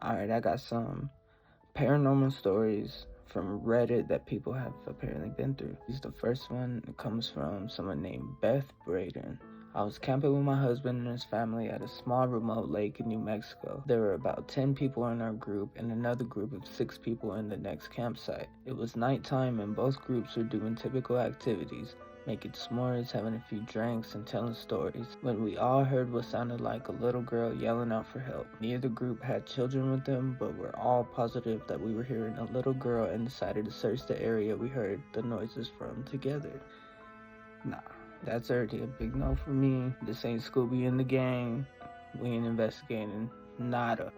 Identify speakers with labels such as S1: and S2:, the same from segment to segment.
S1: Alright, I got some paranormal stories from Reddit that people have apparently been through. The first one comes from someone named Beth Braden. I was camping with my husband and his family at a small remote lake in New Mexico. There were about 10 people in our group and another group of 6 people in the next campsite. It was nighttime and both groups were doing typical activities, making s'mores, having a few drinks, and telling stories, when we all heard what sounded like a little girl yelling out for help. Neither group had children with them, but we're all positive that we were hearing a little girl and decided to search the area we heard the noises from together. Nah, that's already a big no for me. This ain't Scooby and the gang. We ain't investigating nada.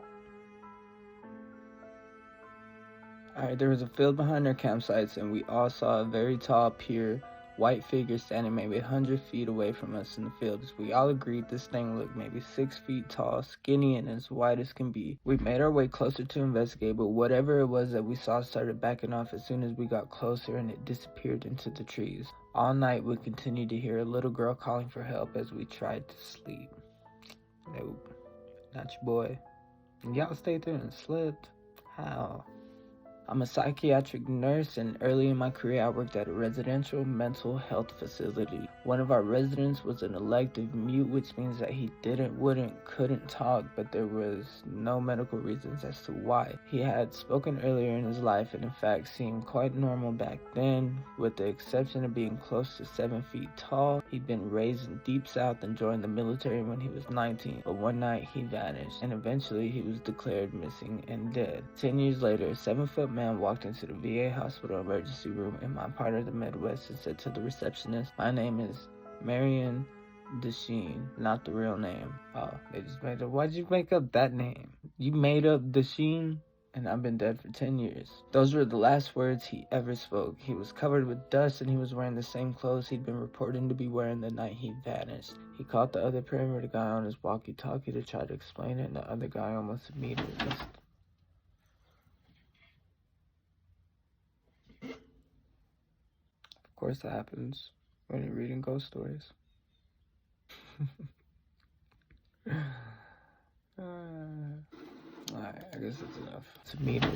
S1: Alright, there was a field behind our campsites and we all saw a very tall, pure, white figure standing maybe 100 feet away from us in the fields. We all agreed this thing looked maybe 6 feet tall, skinny, and as white as can be. We made our way closer to investigate, but whatever it was that we saw started backing off as soon as we got closer, and it disappeared into the trees. All night we continued to hear a little girl calling for help as we tried to sleep. Nope, not your boy. And y'all stayed there and slept? How? I'm a psychiatric nurse, and early in my career I worked at a residential mental health facility. One of our residents was an elective mute, which means that he couldn't talk, but there was no medical reasons as to why. He had spoken earlier in his life and in fact seemed quite normal back then, with the exception of being close to 7 feet tall. He'd been raised in Deep South and joined the military when he was 19, but one night he vanished, and eventually he was declared missing and dead. 10 years later, a 7-foot man walked into the VA hospital emergency room in my part of the Midwest and said to the receptionist, "My name is Marion Desheen," not the real name. Oh, they just made up. Why'd you make up that name? You made up Desheen? And I've been dead for 10 years. Those were the last words he ever spoke. He was covered with dust and he was wearing the same clothes he'd been reporting to be wearing the night he vanished. He called the other paramedic guy on his walkie-talkie to try to explain it, and the other guy almost immediately missed. Of course that happens when you're reading ghost stories. Alright, I guess that's enough. It's immediate.